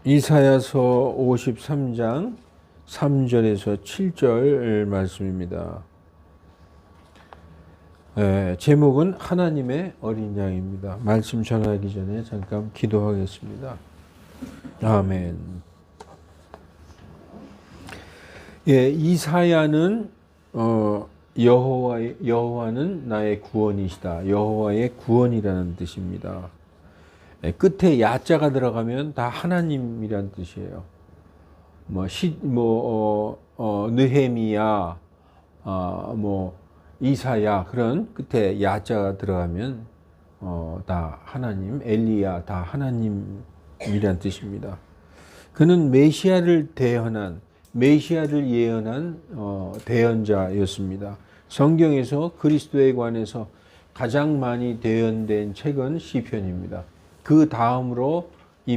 이사야서 53장 3절에서 7절 말씀입니다. 제목은 하나님의 어린 양입니다. 말씀 전하기 전에 잠깐 기도하겠습니다. 아멘. 이사야는 여호와는 나의 구원이시다. 여호와의 구원이라는 뜻입니다. 끝에 야자가 들어가면 다 하나님이란 뜻이에요. 느헤미야, 이사야 그런 끝에 야자가 들어가면 다 하나님, 엘리야 다 하나님이란 뜻입니다. 그는 메시아를 예언한 대언자였습니다. 성경에서 그리스도에 관해서 가장 많이 대언된 책은 시편입니다. 그 다음으로 이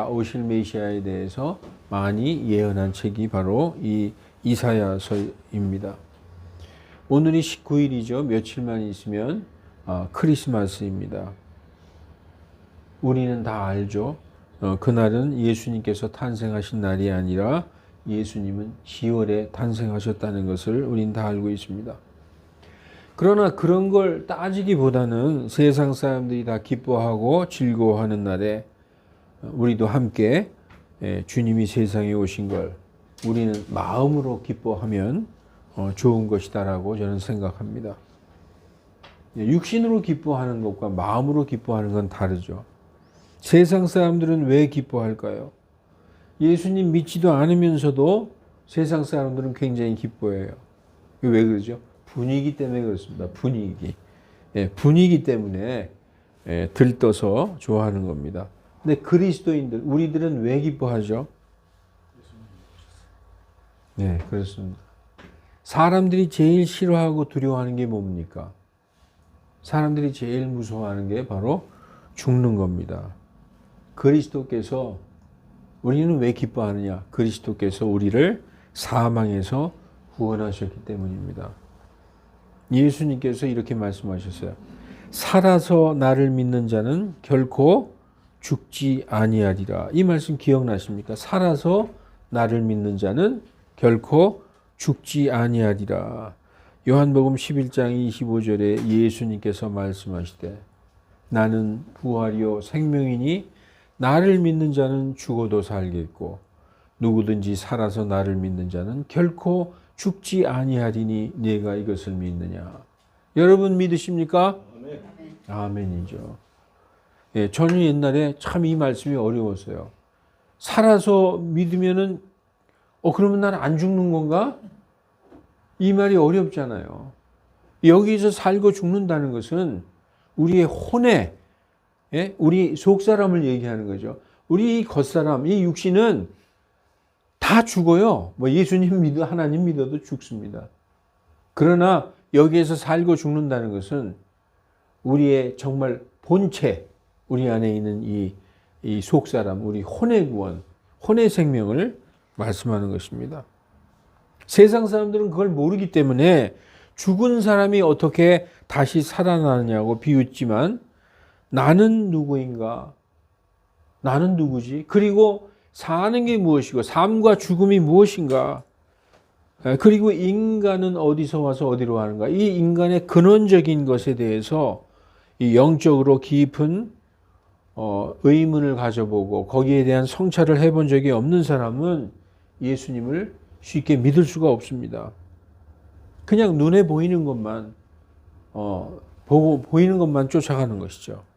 오실 메시아에 대해서 많이 예언한 책이 바로 이 이사야서입니다. 오늘이 19일이죠. 며칠만 있으면 크리스마스입니다. 우리는 다 알죠. 그날은 예수님께서 탄생하신 날이 아니라 예수님은 10월에 탄생하셨다는 것을 우리는 다 알고 있습니다. 그러나 그런 걸 따지기보다는 세상 사람들이 다 기뻐하고 즐거워하는 날에 우리도 함께 주님이 세상에 오신 걸 우리는 마음으로 기뻐하면 좋은 것이다라고 저는 생각합니다. 육신으로 기뻐하는 것과 마음으로 기뻐하는 건 다르죠. 세상 사람들은 왜 기뻐할까요? 예수님 믿지도 않으면서도 세상 사람들은 굉장히 기뻐해요. 왜 그러죠? 분위기 때문에 그렇습니다. 분위기 때문에 들떠서 좋아하는 겁니다. 근데 그리스도인들, 우리들은 왜 기뻐하죠? 네, 그렇습니다. 사람들이 제일 싫어하고 두려워하는 게 뭡니까? 사람들이 제일 무서워하는 게 바로 죽는 겁니다. 그리스도께서 우리는 왜 기뻐하느냐? 그리스도께서 우리를 사망에서 구원하셨기 때문입니다. 예수님께서 이렇게 말씀하셨어요. 살아서 나를 믿는 자는 결코 죽지 아니하리라. 이 말씀 기억나십니까? 살아서 나를 믿는 자는 결코 죽지 아니하리라. 요한복음 11장 25절에 예수님께서 말씀하시되 나는 부활이요 생명이니 나를 믿는 자는 죽어도 살겠고 누구든지 살아서 나를 믿는 자는 결코 죽지 아니하리니 네가 이것을 믿느냐. 여러분 믿으십니까? 아멘. 아멘이죠. 저는 옛날에 참 이 말씀이 어려웠어요. 살아서 믿으면은 그러면 나는 안 죽는 건가? 이 말이 어렵잖아요. 여기서 살고 죽는다는 것은 우리의 혼에 우리 속사람을 얘기하는 거죠. 우리 겉사람, 이 육신은 다 죽어요. 예수님 믿어, 하나님 믿어도 죽습니다. 그러나 여기에서 살고 죽는다는 것은 우리의 정말 본체, 우리 안에 있는 이 속사람, 우리 혼의 구원, 혼의 생명을 말씀하는 것입니다. 세상 사람들은 그걸 모르기 때문에 죽은 사람이 어떻게 다시 살아나느냐고 비웃지만 나는 누구인가? 나는 누구지? 그리고 사는 게 무엇이고 삶과 죽음이 무엇인가? 그리고 인간은 어디서 와서 어디로 가는가? 이 인간의 근원적인 것에 대해서 이 영적으로 깊은 의문을 가져보고 거기에 대한 성찰을 해본 적이 없는 사람은 예수님을 쉽게 믿을 수가 없습니다. 그냥 눈에 보이는 것만 보이는 것만 쫓아가는 것이죠.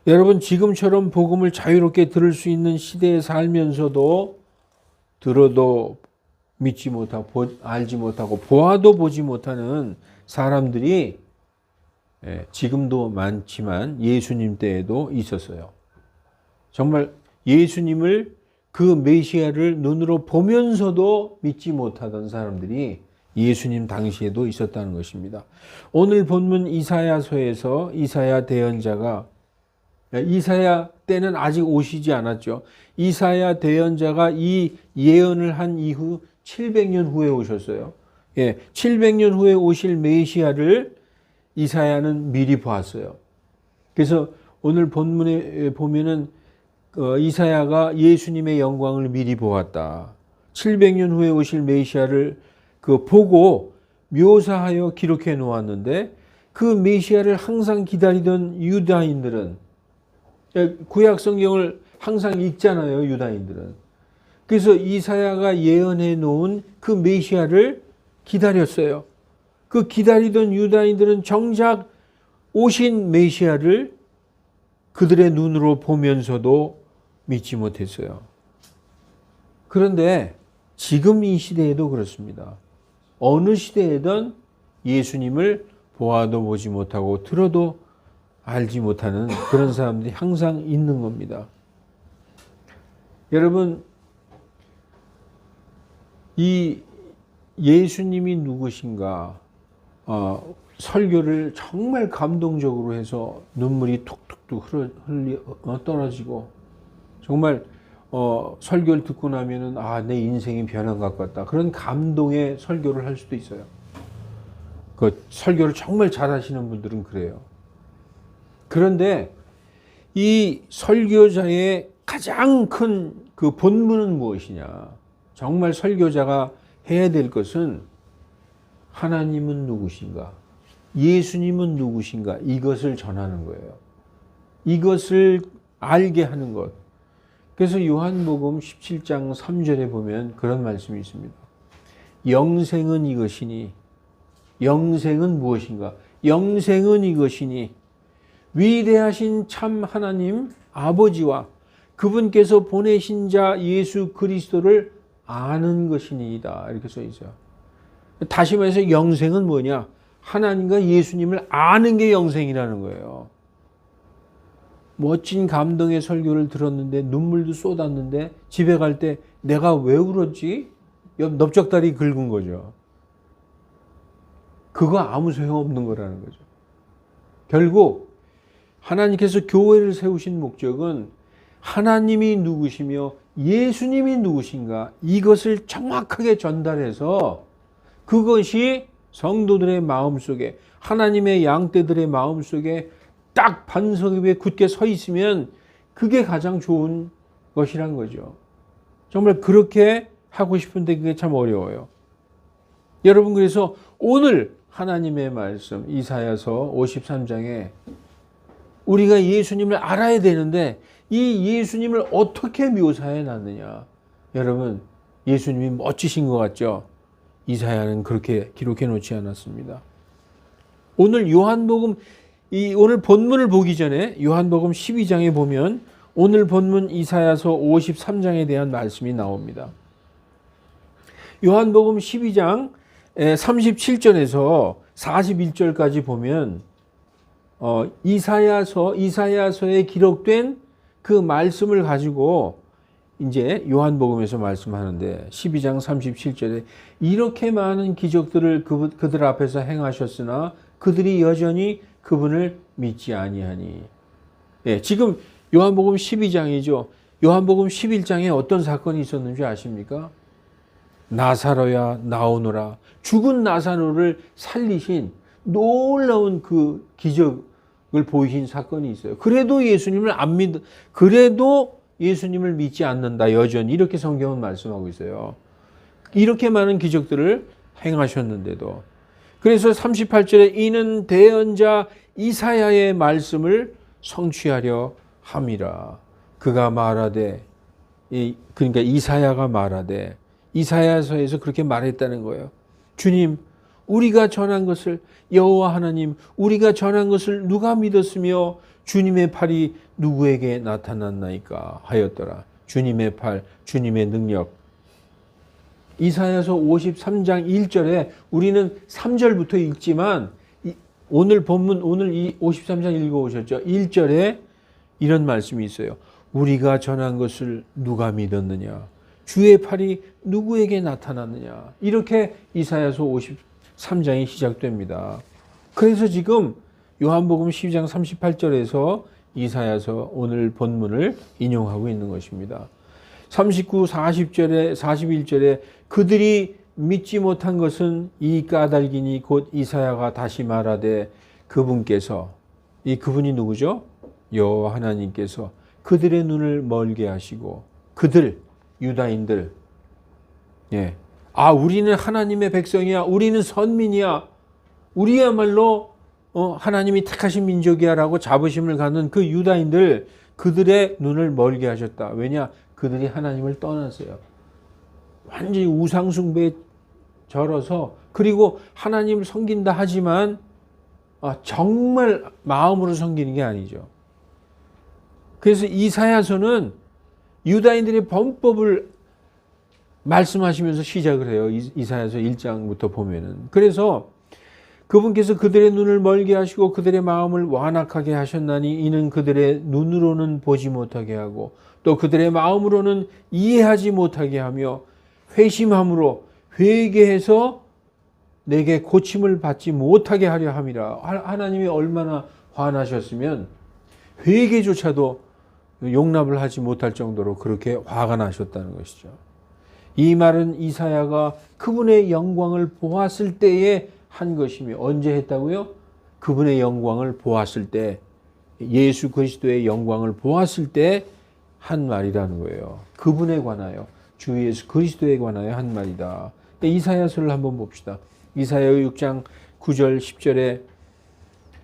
여러분 지금처럼 복음을 자유롭게 들을 수 있는 시대에 살면서도 들어도 믿지 못하고 알지 못하고 보아도 보지 못하는 사람들이 지금도 많지만 예수님 때에도 있었어요. 정말 예수님을 그 메시아를 눈으로 보면서도 믿지 못하던 사람들이 예수님 당시에도 있었다는 것입니다. 오늘 본문 이사야서에서 이사야 대언자가 이사야 때는 아직 오시지 않았죠. 이사야 대언자가 이 예언을 한 이후 700년 후에 오셨어요. 700년 후에 오실 메시아를 이사야는 미리 보았어요. 그래서 오늘 본문에 보면은 이사야가 예수님의 영광을 미리 보았다. 700년 후에 오실 메시아를 보고 묘사하여 기록해 놓았는데 그 메시아를 항상 기다리던 유다인들은 구약 성경을 항상 읽잖아요. 유다인들은. 그래서 이사야가 예언해 놓은 그 메시아를 기다렸어요. 그 기다리던 유다인들은 정작 오신 메시아를 그들의 눈으로 보면서도 믿지 못했어요. 그런데 지금 이 시대에도 그렇습니다. 어느 시대에든 예수님을 보아도 보지 못하고 들어도 알지 못하는 그런 사람들이 항상 있는 겁니다. 여러분, 이 예수님이 누구신가 설교를 정말 감동적으로 해서 눈물이 툭툭툭 떨어지고 정말 설교를 듣고 나면은 내 인생이 변한 것 같다. 그런 감동의 설교를 할 수도 있어요. 그 설교를 정말 잘하시는 분들은 그래요. 그런데 이 설교자의 가장 큰 그 본문은 무엇이냐? 정말 설교자가 해야 될 것은 하나님은 누구신가? 예수님은 누구신가? 이것을 전하는 거예요. 이것을 알게 하는 것. 그래서 요한복음 17장 3절에 보면 그런 말씀이 있습니다. 영생은 이것이니, 영생은 무엇인가? 영생은 이것이니 위대하신 참 하나님 아버지와 그분께서 보내신 자 예수 그리스도를 아는 것이니이다. 이렇게 써 있어요. 다시 말해서 영생은 뭐냐? 하나님과 예수님을 아는 게 영생이라는 거예요. 멋진 감동의 설교를 들었는데 눈물도 쏟았는데 집에 갈 때 내가 왜 울었지? 옆 넓적다리 긁은 거죠. 그거 아무 소용없는 거라는 거죠. 결국 하나님께서 교회를 세우신 목적은 하나님이 누구시며 예수님이 누구신가 이것을 정확하게 전달해서 그것이 성도들의 마음속에 하나님의 양떼들의 마음속에 딱 반석 위에 굳게 서 있으면 그게 가장 좋은 것이란 거죠. 정말 그렇게 하고 싶은데 그게 참 어려워요. 여러분 그래서 오늘 하나님의 말씀 이사야서 53장에 우리가 예수님을 알아야 되는데 이 예수님을 어떻게 묘사해 놨느냐. 여러분 예수님이 멋지신 것 같죠? 이사야는 그렇게 기록해 놓지 않았습니다. 오늘 요한복음 오늘 본문을 보기 전에 요한복음 12장에 보면 오늘 본문 이사야서 53장에 대한 말씀이 나옵니다. 요한복음 12장 37절에서 41절까지 보면 이사야서에 기록된 그 말씀을 가지고 이제 요한복음에서 말씀하는데 12장 37절에 이렇게 많은 기적들을 그들 앞에서 행하셨으나 그들이 여전히 그분을 믿지 아니하니. 예, 지금 요한복음 12장이죠. 요한복음 11장에 어떤 사건이 있었는지 아십니까? 나사로야 나오너라. 죽은 나사로를 살리신 놀라운 그 기적을 보이신 사건이 있어요. 그래도 예수님을 믿지 않는다. 여전히 이렇게 성경은 말씀하고 있어요. 이렇게 많은 기적들을 행하셨는데도. 그래서 38절에 이는 대언자 이사야의 말씀을 성취하려 함이라. 그가 말하되 그러니까 이사야가 말하되 이사야서에서 그렇게 말했다는 거예요. 주님 우리가 전한 것을 여호와 하나님 우리가 전한 것을 누가 믿었으며 주님의 팔이 누구에게 나타났나이까 하였더라. 주님의 팔, 주님의 능력. 이사야서 53장 1절에 우리는 3절부터 읽지만 오늘 본문 오늘 이 53장 읽어오셨죠. 1절에 이런 말씀이 있어요. 우리가 전한 것을 누가 믿었느냐. 주의 팔이 누구에게 나타났느냐. 이렇게 이사야서 53장이 시작됩니다. 그래서 지금 요한복음 12장 38절에서 이사야서 오늘 본문을 인용하고 있는 것입니다. 39, 40절에 41절에 그들이 믿지 못한 것은 이 까닭이니 곧 이사야가 다시 말하되 그분께서 이 그분이 누구죠? 여호와 하나님께서 그들의 눈을 멀게 하시고 그들 유다인들 예. 아, 우리는 하나님의 백성이야. 우리는 선민이야. 우리야말로 하나님이 택하신 민족이야라고 자부심을 갖는 그 유다인들 그들의 눈을 멀게 하셨다. 왜냐? 그들이 하나님을 떠났어요. 완전히 우상 숭배에 절어서 그리고 하나님을 섬긴다 하지만 정말 마음으로 섬기는 게 아니죠. 그래서 이사야서는 유다인들의 범법을 말씀하시면서 시작을 해요. 이사야서 1장부터 보면은. 그래서 그분께서 그들의 눈을 멀게 하시고 그들의 마음을 완악하게 하셨나니 이는 그들의 눈으로는 보지 못하게 하고 또 그들의 마음으로는 이해하지 못하게 하며 회심함으로 회개해서 내게 고침을 받지 못하게 하려 함이라. 하나님이 얼마나 화나셨으면 회개조차도 용납을 하지 못할 정도로 그렇게 화가 나셨다는 것이죠. 이 말은 이사야가 그분의 영광을 보았을 때에 한 것이며 언제 했다고요? 그분의 영광을 보았을 때 예수 그리스도의 영광을 보았을 때 한 말이라는 거예요. 그분에 관하여 주 예수 그리스도에 관하여 한 말이다. 이사야서를 한번 봅시다. 이사야 6장 9절 10절에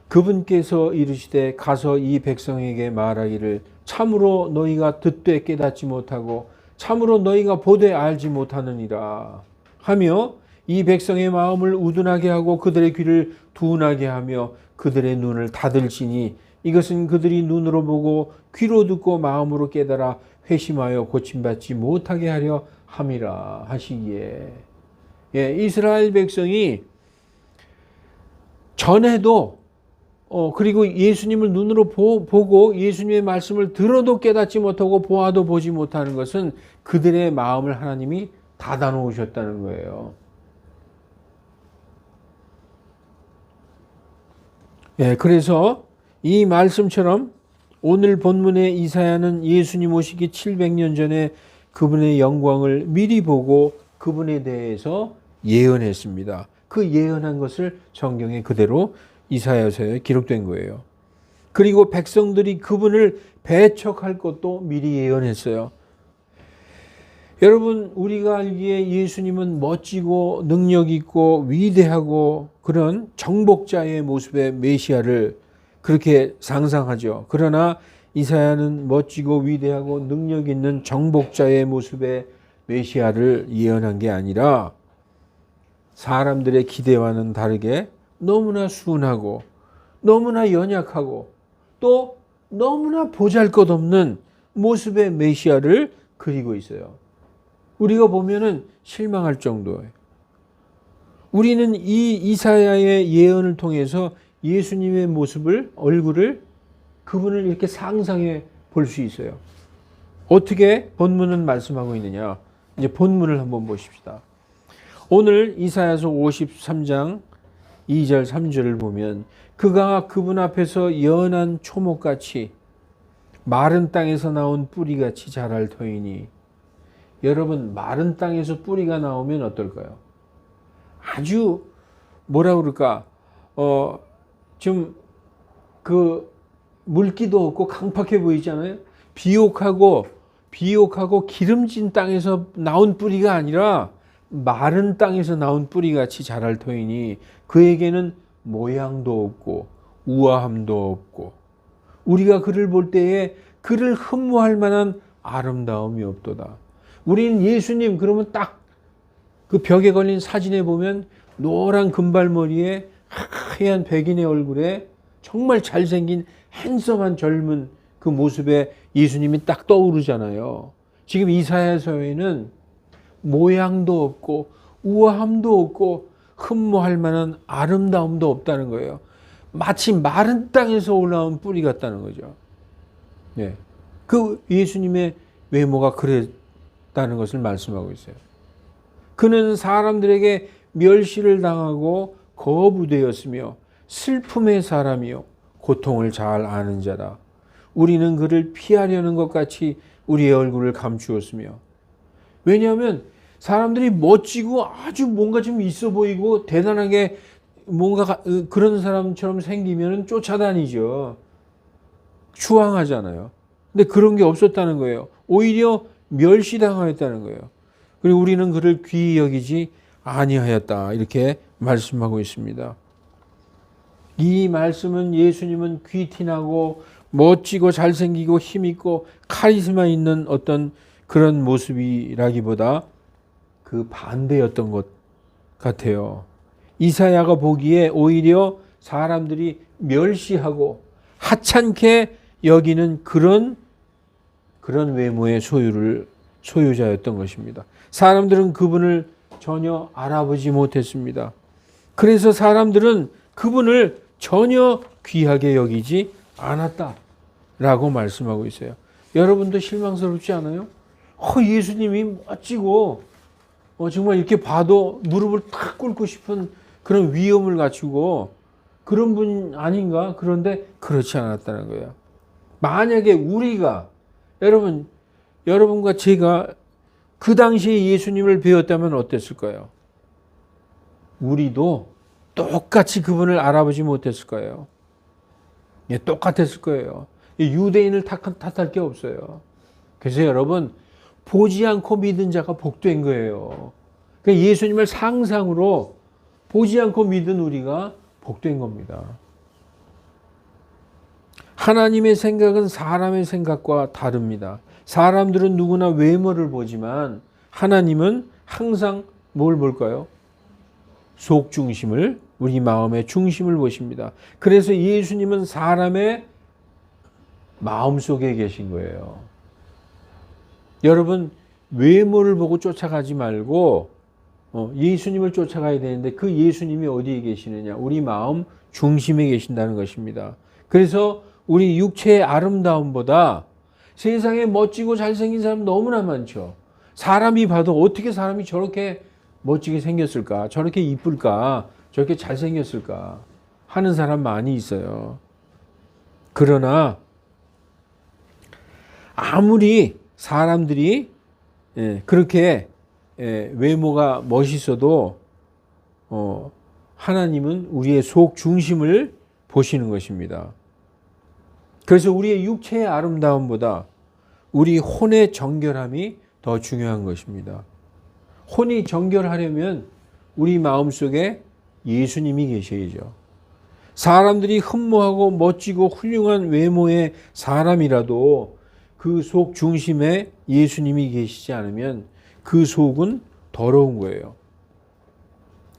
그분께서 이르시되 가서 이 백성에게 말하기를 참으로 너희가 듣되 깨닫지 못하고 참으로 너희가 보되 알지 못하느니라 하며 이 백성의 마음을 우둔하게 하고 그들의 귀를 둔하게 하며 그들의 눈을 닫을지니 이것은 그들이 눈으로 보고 귀로 듣고 마음으로 깨달아 회심하여 고침받지 못하게 하려 함이라 하시기에 예, 이스라엘 백성이 전에도 그리고 예수님을 눈으로 보고 예수님의 말씀을 들어도 깨닫지 못하고 보아도 보지 못하는 것은 그들의 마음을 하나님이 닫아 놓으셨다는 거예요. 예, 그래서 이 말씀처럼 오늘 본문의 이사야는 예수님 오시기 700년 전에 그분의 영광을 미리 보고 그분에 대해서 예언했습니다. 그 예언한 것을 성경에 그대로 이사야서에 기록된 거예요. 그리고 백성들이 그분을 배척할 것도 미리 예언했어요. 여러분, 우리가 알기에 예수님은 멋지고 능력 있고 위대하고 그런 정복자의 모습의 메시아를 그렇게 상상하죠. 그러나 이사야는 멋지고 위대하고 능력 있는 정복자의 모습의 메시아를 예언한 게 아니라 사람들의 기대와는 다르게 너무나 순하고 너무나 연약하고 또 너무나 보잘것없는 모습의 메시아를 그리고 있어요. 우리가 보면은 실망할 정도예요. 우리는 이 이사야의 예언을 통해서 예수님의 모습을, 얼굴을, 그분을 이렇게 상상해 볼 수 있어요. 어떻게 본문은 말씀하고 있느냐? 이제 본문을 한번 보십시다. 오늘 이사야서 53장 2절 3절을 보면 그가 그분 앞에서 연한 초목같이 마른 땅에서 나온 뿌리같이 자랄 터이니 여러분 마른 땅에서 뿌리가 나오면 어떨까요? 아주 뭐라 그럴까 좀 그 물기도 없고 강팍해 보이잖아요. 비옥하고 기름진 땅에서 나온 뿌리가 아니라 마른 땅에서 나온 뿌리같이 자랄 터이니 그에게는 모양도 없고 우아함도 없고 우리가 그를 볼 때에 그를 흠모할 만한 아름다움이 없도다. 우리는 예수님 그러면 딱 그 벽에 걸린 사진에 보면 노란 금발머리에 하얀 백인의 얼굴에 정말 잘생긴 핸섬한 젊은 그 모습에 예수님이 딱 떠오르잖아요. 지금 이사야서에는 모양도 없고 우아함도 없고 흠모할 만한 아름다움도 없다는 거예요. 마치 마른 땅에서 올라온 뿌리 같다는 거죠. 네. 그 예수님의 외모가 그랬다는 것을 말씀하고 있어요. 그는 사람들에게 멸시를 당하고 거부되었으며 슬픔의 사람이요 고통을 잘 아는 자라. 우리는 그를 피하려는 것 같이 우리의 얼굴을 감추었으며 왜냐하면 사람들이 멋지고 아주 뭔가 좀 있어 보이고 대단하게 뭔가 그런 사람처럼 생기면 쫓아다니죠. 추앙하잖아요. 근데 그런 게 없었다는 거예요. 오히려 멸시당하였다는 거예요. 그리고 우리는 그를 귀히 여기지 아니하였다. 이렇게 말씀하고 있습니다. 이 말씀은 예수님은 귀티나고 멋지고 잘생기고 힘있고 카리스마 있는 어떤 그런 모습이라기보다 그 반대였던 것 같아요. 이사야가 보기에 오히려 사람들이 멸시하고 하찮게 여기는 그런 외모의 소유자였던 것입니다. 사람들은 그분을 전혀 알아보지 못했습니다. 그래서 사람들은 그분을 전혀 귀하게 여기지 않았다라고 말씀하고 있어요. 여러분도 실망스럽지 않아요? 예수님이 멋지고 정말 이렇게 봐도 무릎을 탁 꿇고 싶은 그런 위엄을 갖추고 그런 분 아닌가? 그런데 그렇지 않았다는 거예요. 만약에 우리가 여러분과 제가 그 당시에 예수님을 배웠다면 어땠을까요? 우리도 똑같이 그분을 알아보지 못했을 거예요. 똑같았을 거예요. 유대인을 탓할 게 없어요. 그래서 여러분, 보지 않고 믿은 자가 복된 거예요. 그러니까 예수님을 상상으로 보지 않고 믿은 우리가 복된 겁니다. 하나님의 생각은 사람의 생각과 다릅니다. 사람들은 누구나 외모를 보지만 하나님은 항상 뭘 볼까요? 속 중심을, 우리 마음의 중심을 보십니다. 그래서 예수님은 사람의 마음 속에 계신 거예요. 여러분, 외모를 보고 쫓아가지 말고 예수님을 쫓아가야 되는데 그 예수님이 어디에 계시느냐? 우리 마음 중심에 계신다는 것입니다. 그래서 우리 육체의 아름다움보다 세상에 멋지고 잘생긴 사람 너무나 많죠. 사람이 봐도 어떻게 사람이 저렇게 멋지게 생겼을까? 저렇게 이쁠까? 저렇게 잘생겼을까? 하는 사람 많이 있어요. 그러나 아무리 사람들이 그렇게 외모가 멋있어도 하나님은 우리의 속 중심을 보시는 것입니다. 그래서 우리의 육체의 아름다움보다 우리 혼의 정결함이 더 중요한 것입니다. 혼이 정결하려면 우리 마음속에 예수님이 계셔야죠. 사람들이 흠모하고 멋지고 훌륭한 외모의 사람이라도 그 속 중심에 예수님이 계시지 않으면 그 속은 더러운 거예요.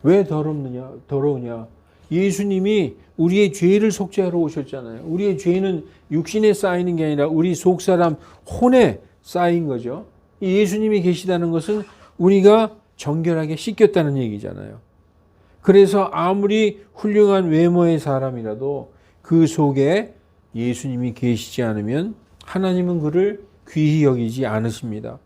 왜 더러우냐? 예수님이 우리의 죄를 속죄하러 오셨잖아요. 우리의 죄는 육신에 쌓이는 게 아니라 우리 속사람 혼에 쌓인 거죠. 예수님이 계시다는 것은 우리가 정결하게 씻겼다는 얘기잖아요. 그래서 아무리 훌륭한 외모의 사람이라도 그 속에 예수님이 계시지 않으면 하나님은 그를 귀히 여기지 않으십니다.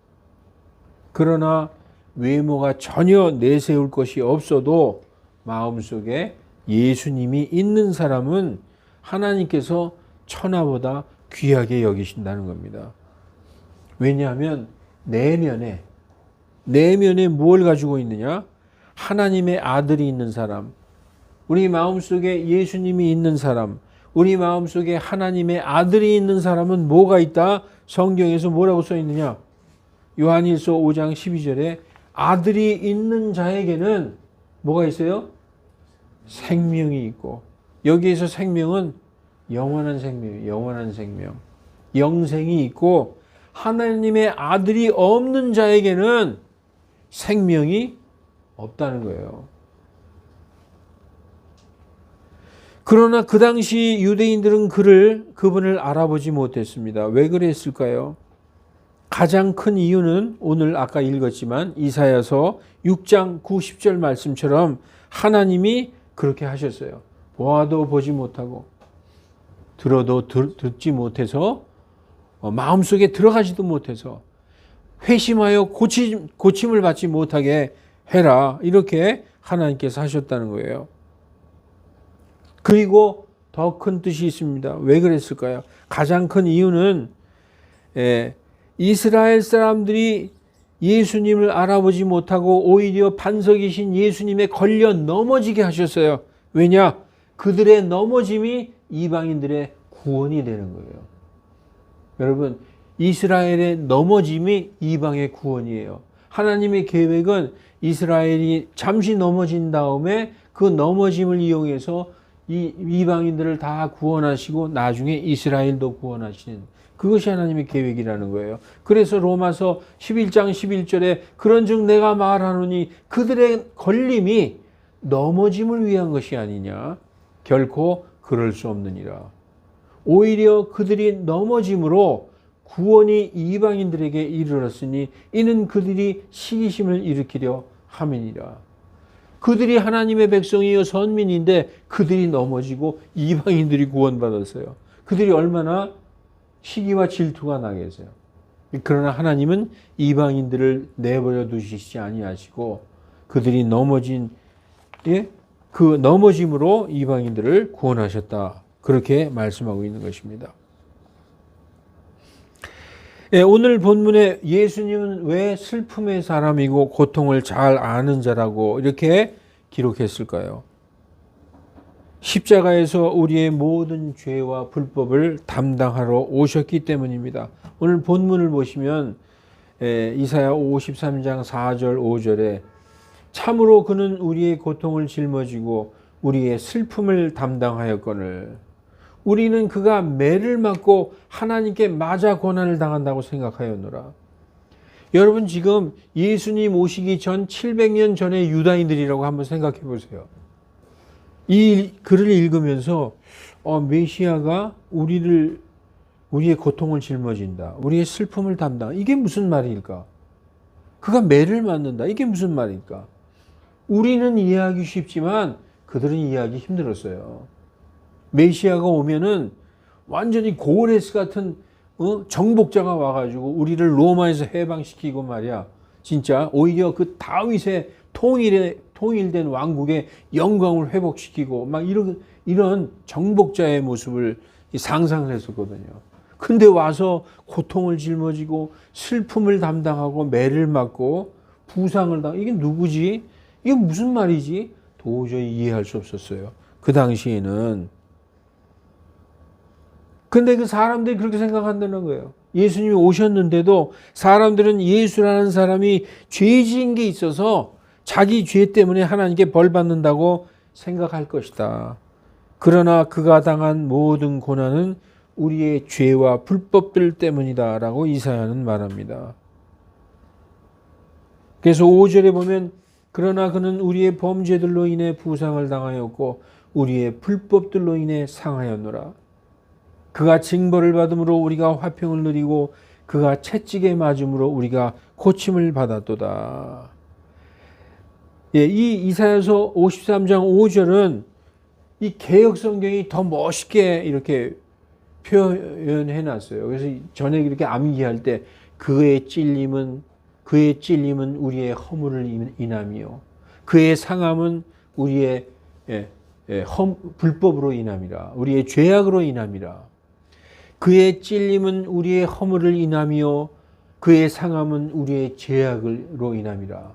그러나 외모가 전혀 내세울 것이 없어도 마음속에 예수님이 있는 사람은 하나님께서 천하보다 귀하게 여기신다는 겁니다. 왜냐하면 내면에 뭘 가지고 있느냐? 하나님의 아들이 있는 사람, 우리 마음속에 예수님이 있는 사람, 우리 마음속에 하나님의 아들이 있는 사람은 뭐가 있다? 성경에서 뭐라고 써 있느냐? 요한일서 5장 12절에 아들이 있는 자에게는 뭐가 있어요? 생명이 있고, 여기에서 생명은 영원한 생명이에요. 영원한 생명. 영생이 있고, 하나님의 아들이 없는 자에게는 생명이 없다는 거예요. 그러나 그 당시 유대인들은 그분을 알아보지 못했습니다. 왜 그랬을까요? 가장 큰 이유는 오늘 아까 읽었지만 이사야서 6장 9, 10절 말씀처럼 하나님이 그렇게 하셨어요. 보아도 보지 못하고 들어도 듣지 못해서 마음속에 들어가지도 못해서 회심하여 고침을 받지 못하게 해라. 이렇게 하나님께서 하셨다는 거예요. 그리고 더 큰 뜻이 있습니다. 왜 그랬을까요? 가장 큰 이유는 이스라엘 사람들이 예수님을 알아보지 못하고 오히려 반석이신 예수님에 걸려 넘어지게 하셨어요. 왜냐? 그들의 넘어짐이 이방인들의 구원이 되는 거예요. 여러분, 이스라엘의 넘어짐이 이방의 구원이에요. 하나님의 계획은 이스라엘이 잠시 넘어진 다음에 그 넘어짐을 이용해서 이 이방인들을 다 구원하시고 나중에 이스라엘도 구원하시는, 그것이 하나님의 계획이라는 거예요. 그래서 로마서 11장 11절에 그런즉 내가 말하노니 그들의 걸림이 넘어짐을 위한 것이 아니냐. 결코 그럴 수 없느니라. 오히려 그들이 넘어짐으로 구원이 이방인들에게 이르렀으니 이는 그들이 시기심을 일으키려 함이니라. 그들이 하나님의 백성이요 선민인데 그들이 넘어지고 이방인들이 구원받았어요. 그들이 얼마나 시기와 질투가 나겠어요. 그러나 하나님은 이방인들을 내버려 두시지 아니하시고 그들이 넘어진, 그 넘어짐으로 이방인들을 구원하셨다. 그렇게 말씀하고 있는 것입니다. 오늘 본문에 예수님은 왜 슬픔의 사람이고 고통을 잘 아는 자라고 이렇게 기록했을까요? 십자가에서 우리의 모든 죄와 불법을 담당하러 오셨기 때문입니다. 오늘 본문을 보시면 이사야 53장 4절 5절에 참으로 그는 우리의 고통을 짊어지고 우리의 슬픔을 담당하였거늘 우리는 그가 매를 맞고 하나님께 맞아 고난을 당한다고 생각하였노라. 여러분, 지금 예수님 오시기 전 700년 전의 유다인들이라고 한번 생각해 보세요. 이 글을 읽으면서 메시아가 우리의 고통을 짊어진다, 우리의 슬픔을 담당, 이게 무슨 말일까? 그가 매를 맞는다, 이게 무슨 말일까? 우리는 이해하기 쉽지만 그들은 이해하기 힘들었어요. 메시아가 오면은 완전히 고레스 같은 정복자가 와가지고 우리를 로마에서 해방시키고 말이야. 진짜 오히려 그 다윗의 통일된 왕국의 영광을 회복시키고 막 이런 정복자의 모습을 상상을 했었거든요. 근데 와서 고통을 짊어지고 슬픔을 담당하고 매를 맞고 부상을 이게 누구지? 이게 무슨 말이지? 도저히 이해할 수 없었어요. 그 당시에는. 근데 그 사람들이 그렇게 생각한다는 거예요. 예수님이 오셨는데도 사람들은 예수라는 사람이 죄 지은 게 있어서 자기 죄 때문에 하나님께 벌 받는다고 생각할 것이다. 그러나 그가 당한 모든 고난은 우리의 죄와 불법들 때문이다 라고 이사야는 말합니다. 그래서 5절에 보면 그러나 그는 우리의 범죄들로 인해 부상을 당하였고 우리의 불법들로 인해 상하였노라. 그가 징벌을 받음으로 우리가 화평을 누리고 그가 채찍에 맞음으로 우리가 고침을 받았도다. 이 이사야서 53장 5절은 이 개역 성경이 더 멋있게 이렇게 표현해 놨어요. 그래서 전에 이렇게 암기할 때 그의 찔림은 우리의 허물을 인함이요 그의 상함은 우리의 불법으로 인함이라. 우리의 죄악으로 인함이라. 그의 찔림은 우리의 허물을 인함이요 그의 상함은 우리의 죄악으로 인함이라.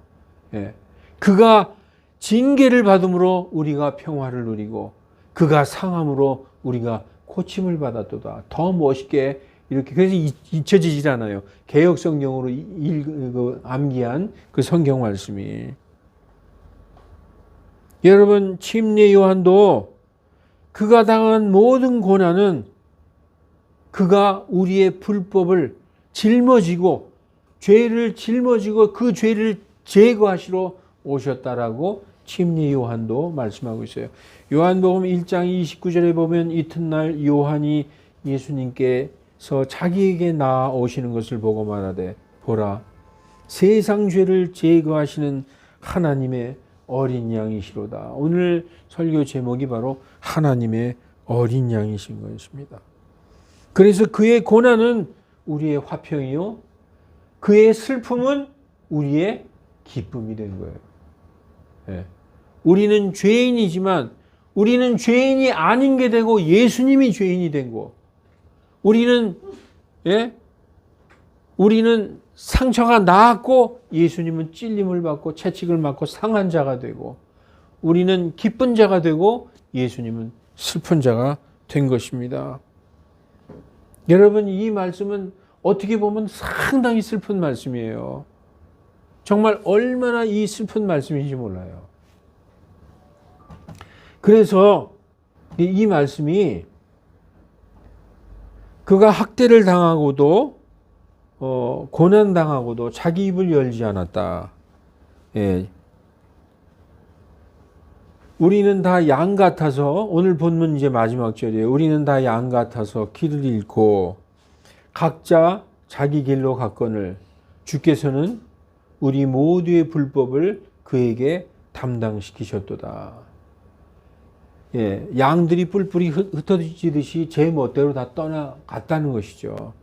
그가 징계를 받음으로 우리가 평화를 누리고 그가 상함으로 우리가 고침을 받았도다. 더 멋있게 이렇게, 그래서 잊혀지질 않아요. 개역 성경으로 암기한 그 성경 말씀이. 여러분, 침례 요한도 그가 당한 모든 고난은 그가 우리의 불법을 짊어지고 죄를 짊어지고 그 죄를 제거하시러 오셨다라고 침례 요한도 말씀하고 있어요. 요한복음 1장 29절에 보면 이튿날 요한이 예수님께서 자기에게 나아오시는 것을 보고 말하되 보라 세상 죄를 제거하시는 하나님의 어린 양이시로다. 오늘 설교 제목이 바로 하나님의 어린 양이신 것입니다. 그래서 그의 고난은 우리의 화평이요 그의 슬픔은 우리의 기쁨이 된 거예요. 우리는 죄인이지만 우리는 죄인이 아닌 게 되고 예수님이 죄인이 된 거. 우리는 상처가 나았고 예수님은 찔림을 받고 채찍을 맞고 상한 자가 되고 우리는 기쁜 자가 되고 예수님은 슬픈 자가 된 것입니다. 여러분, 이 말씀은 어떻게 보면 상당히 슬픈 말씀이에요. 정말 얼마나 이 슬픈 말씀인지 몰라요. 그래서 이 말씀이 그가 학대를 당하고도 고난당하고도 자기 입을 열지 않았다. 예. 우리는 다 양 같아서, 오늘 본문 이제 마지막 절이에요. 우리는 다 양 같아서 길을 잃고 각자 자기 길로 갔거늘 주께서는 우리 모두의 불법을 그에게 담당시키셨도다. 예, 양들이 뿔뿔이 흩어지듯이 제 멋대로 다 떠나갔다는 것이죠.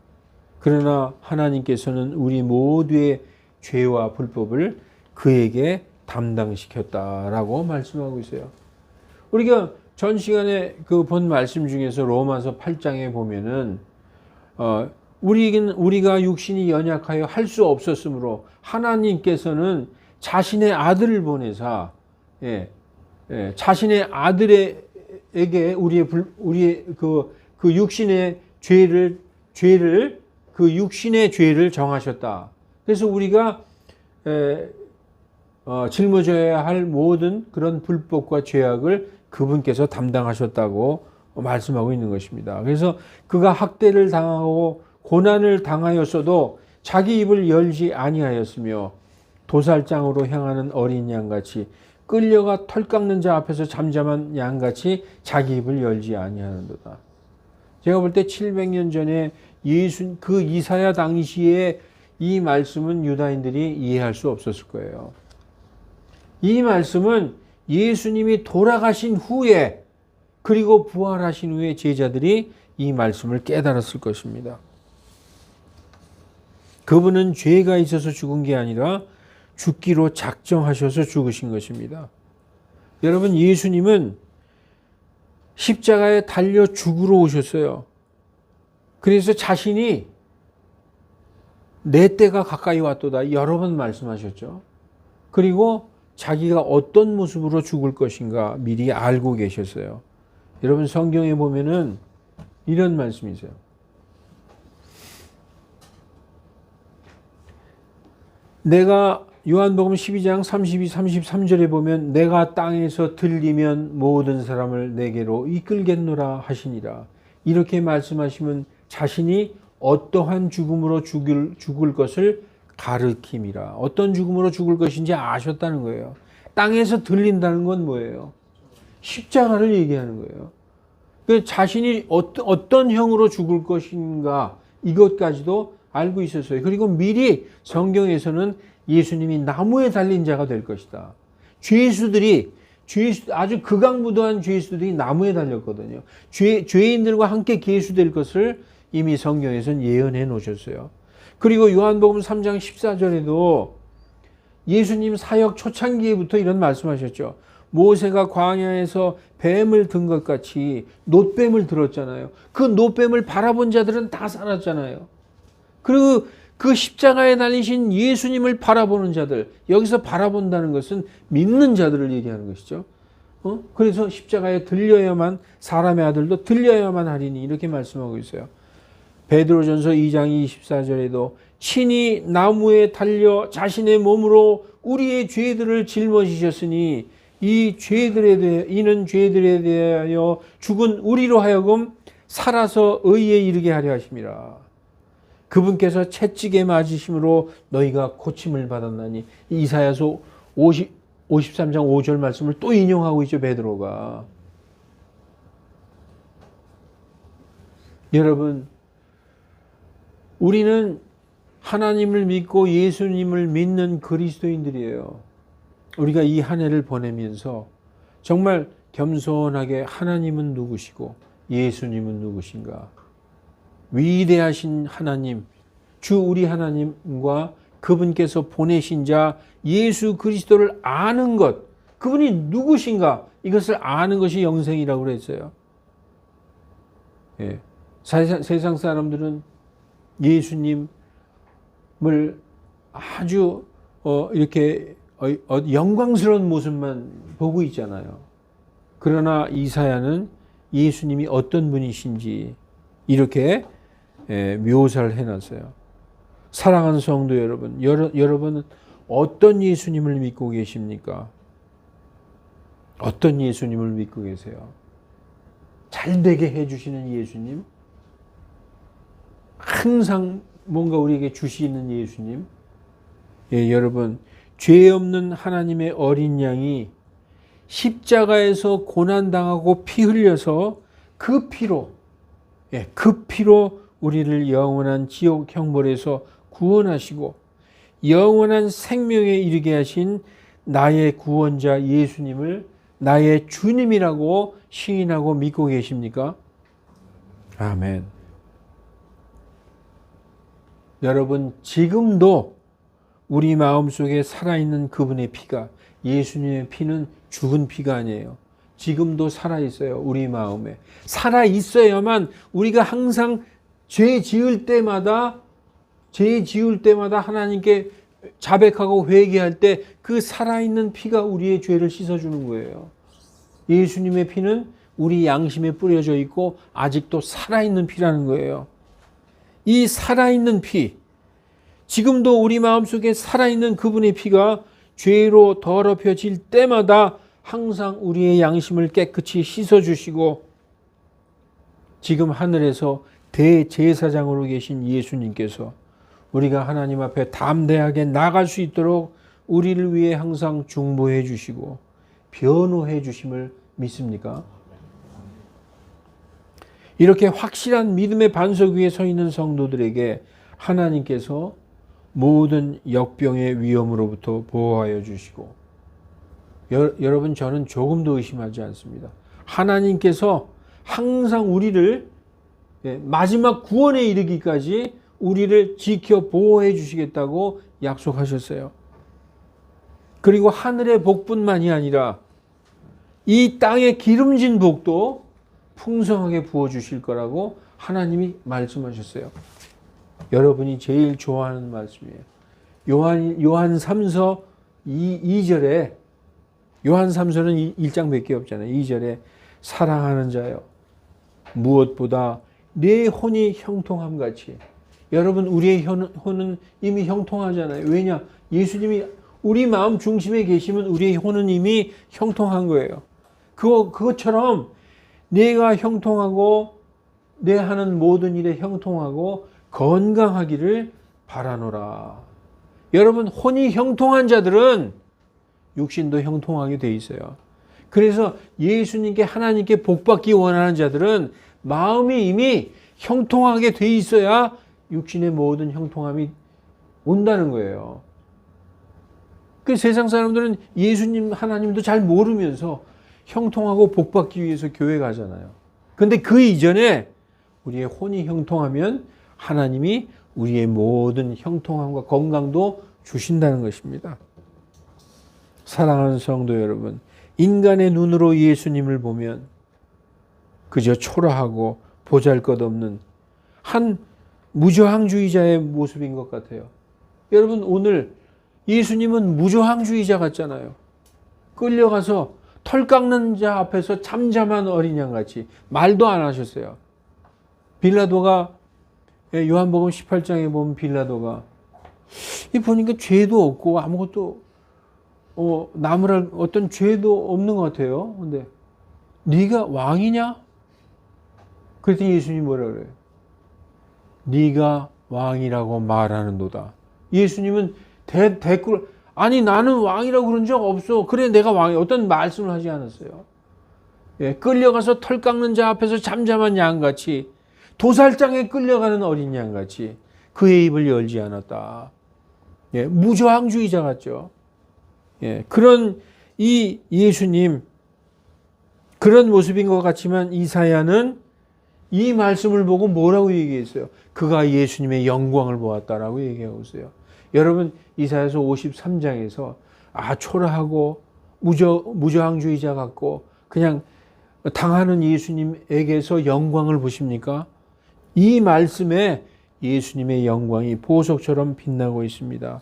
그러나 하나님께서는 우리 모두의 죄와 불법을 그에게 담당시켰다라고 말씀하고 있어요. 우리가 전 시간에 그 본 말씀 중에서 로마서 8장에 보면은 우리가 육신이 연약하여 할 수 없었으므로 하나님께서는 자신의 아들을 보내사 자신의 아들에게 우리의 그 육신의 죄를 그 육신의 죄를 정하셨다. 그래서 우리가 짊어져야 할 모든 그런 불법과 죄악을 그분께서 담당하셨다고 말씀하고 있는 것입니다. 그래서 그가 학대를 당하고 고난을 당하였어도 자기 입을 열지 아니하였으며 도살장으로 향하는 어린 양같이 끌려가 털 깎는 자 앞에서 잠잠한 양같이 자기 입을 열지 아니하는도다. 제가 볼 때 700년 전에 그 이사야 당시에 이 말씀은 유다인들이 이해할 수 없었을 거예요. 이 말씀은 예수님이 돌아가신 후에 그리고 부활하신 후에 제자들이 이 말씀을 깨달았을 것입니다. 그분은 죄가 있어서 죽은 게 아니라 죽기로 작정하셔서 죽으신 것입니다. 여러분, 예수님은 십자가에 달려 죽으러 오셨어요. 그래서 자신이 내 때가 가까이 왔도다 여러 번 말씀하셨죠. 그리고 자기가 어떤 모습으로 죽을 것인가 미리 알고 계셨어요. 여러분, 성경에 보면은 이런 말씀이 있어요. 내가 요한복음 12장 32, 33절에 보면 내가 땅에서 들리면 모든 사람을 내게로 이끌겠노라 하시니라. 이렇게 말씀하시면 자신이 어떠한 죽음으로 죽을 것을 가르킴이라. 어떤 죽음으로 죽을 것인지 아셨다는 거예요. 땅에서 들린다는 건 뭐예요? 십자가를 얘기하는 거예요. 그 자신이 어떤 형으로 죽을 것인가 이것까지도 알고 있었어요. 그리고 미리 성경에서는 예수님이 나무에 달린 자가 될 것이다. 아주 극악무도한 죄수들이 나무에 달렸거든요. 죄인들과 함께 계수될 것을 이미 성경에서는 예언해 놓으셨어요. 그리고 요한복음 3장 14절에도 예수님 사역 초창기부터 이런 말씀하셨죠. 모세가 광야에서 뱀을 든 것 같이 놋뱀을 들었잖아요. 그 놋뱀을 바라본 자들은 다 살았잖아요. 그리고 그 십자가에 달리신 예수님을 바라보는 자들, 여기서 바라본다는 것은 믿는 자들을 얘기하는 것이죠. 그래서 십자가에 들려야만, 사람의 아들도 들려야만 하리니 이렇게 말씀하고 있어요. 베드로전서 2장 24절에도 친히 나무에 달려 자신의 몸으로 우리의 죄들을 짊어지셨으니 이는 죄들에 대하여 죽은 우리로 하여금 살아서 의에 이르게 하려 하심이라. 그분께서 채찍에 맞으심으로 너희가 고침을 받았나니. 이사야서 53장 5절 말씀을 또 인용하고 있죠, 베드로가. 여러분, 우리는 하나님을 믿고 예수님을 믿는 그리스도인들이에요. 우리가 이 한 해를 보내면서 정말 겸손하게 하나님은 누구시고 예수님은 누구신가? 위대하신 하나님, 주 우리 하나님과 그분께서 보내신 자 예수 그리스도를 아는 것, 그분이 누구신가? 이것을 아는 것이 영생이라고 그랬어요. 예. 세상 사람들은 예수님을 아주 이렇게 영광스러운 모습만 보고 있잖아요. 그러나 이사야는 예수님이 어떤 분이신지 이렇게 묘사를 해놨어요. 사랑하는 성도 여러분, 여러분은 어떤 예수님을 믿고 계십니까? 어떤 예수님을 믿고 계세요? 잘 되게 해주시는 예수님? 항상 뭔가 우리에게 주시는 예수님? 여러분, 죄 없는 하나님의 어린 양이 십자가에서 고난당하고 피 흘려서 그 피로 우리를 영원한 지옥 형벌에서 구원하시고 영원한 생명에 이르게 하신 나의 구원자 예수님을 나의 주님이라고 시인하고 믿고 계십니까? 아멘. 여러분, 지금도 우리 마음속에 살아있는 그분의 피가, 예수님의 피는 죽은 피가 아니에요. 지금도 살아있어요. 우리 마음에. 살아있어야만 우리가 항상 죄 지을 때마다 하나님께 자백하고 회개할 때 그 살아있는 피가 우리의 죄를 씻어주는 거예요. 예수님의 피는 우리 양심에 뿌려져 있고 아직도 살아있는 피라는 거예요. 이 살아있는 피, 지금도 우리 마음속에 살아있는 그분의 피가 죄로 더럽혀질 때마다 항상 우리의 양심을 깨끗이 씻어주시고 지금 하늘에서 대제사장으로 계신 예수님께서 우리가 하나님 앞에 담대하게 나갈 수 있도록 우리를 위해 항상 중보해 주시고 변호해 주심을 믿습니까? 이렇게 확실한 믿음의 반석 위에 서 있는 성도들에게 하나님께서 모든 역병의 위험으로부터 보호하여 주시고 여러분, 저는 조금도 의심하지 않습니다. 하나님께서 항상 우리를 마지막 구원에 이르기까지 우리를 지켜 보호해 주시겠다고 약속하셨어요. 그리고 하늘의 복뿐만이 아니라 이 땅의 기름진 복도 풍성하게 부어주실 거라고 하나님이 말씀하셨어요. 여러분이 제일 좋아하는 말씀이에요. 요한 3서 2절에, 요한 3서는 1장밖에 없잖아요. 2절에 사랑하는 자여 무엇보다 내 혼이 형통함같이. 여러분, 우리의 혼은 이미 형통하잖아요. 왜냐? 예수님이 우리 마음 중심에 계시면 우리의 혼은 이미 형통한 거예요. 그것처럼 내가 형통하고 내 하는 모든 일에 형통하고 건강하기를 바라노라. 여러분, 혼이 형통한 자들은 육신도 형통하게 돼 있어요. 그래서 예수님께 하나님께 복받기 원하는 자들은 마음이 이미 형통하게 돼 있어야 육신의 모든 형통함이 온다는 거예요. 그 세상 사람들은 예수님 하나님도 잘 모르면서 형통하고 복받기 위해서 교회 가잖아요. 근데 그 이전에 우리의 혼이 형통하면 하나님이 우리의 모든 형통함과 건강도 주신다는 것입니다. 사랑하는 성도 여러분, 인간의 눈으로 예수님을 보면 그저 초라하고 보잘것없는 한 무저항주의자의 모습인 것 같아요. 여러분, 오늘 예수님은 무저항주의자 같잖아요. 끌려가서 털 깎는 자 앞에서 잠잠한 어린 양같이 말도 안 하셨어요. 빌라도가, 요한복음 18장에 보면 빌라도가 보니까 죄도 없고 아무것도 나무랄 어떤 죄도 없는 것 같아요. 근데 네가 왕이냐? 그랬더니 예수님이 뭐라 그래요? 네가 왕이라고 말하는도다. 예수님은 댓글, 아니 나는 왕이라고 그런 적 없어. 그래 내가 왕이야. 어떤 말씀을 하지 않았어요. 끌려가서 털 깎는 자 앞에서 잠잠한 양같이, 도살장에 끌려가는 어린 양같이 그의 입을 열지 않았다. 무저항주의자 같죠. 그런 이 예수님, 그런 모습인 것 같지만 이사야는 이 말씀을 보고 뭐라고 얘기했어요? 그가 예수님의 영광을 보았다라고 얘기하고 있어요. 여러분, 이사야서 53장에서 초라하고 무저항주의자 같고 그냥 당하는 예수님에게서 영광을 보십니까? 이 말씀에 예수님의 영광이 보석처럼 빛나고 있습니다.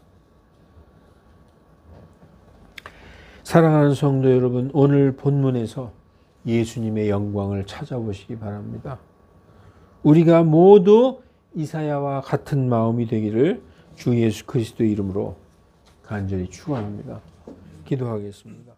사랑하는 성도 여러분, 오늘 본문에서 예수님의 영광을 찾아보시기 바랍니다. 우리가 모두 이사야와 같은 마음이 되기를 주 예수 그리스도 이름으로 간절히 축원합니다. 기도하겠습니다.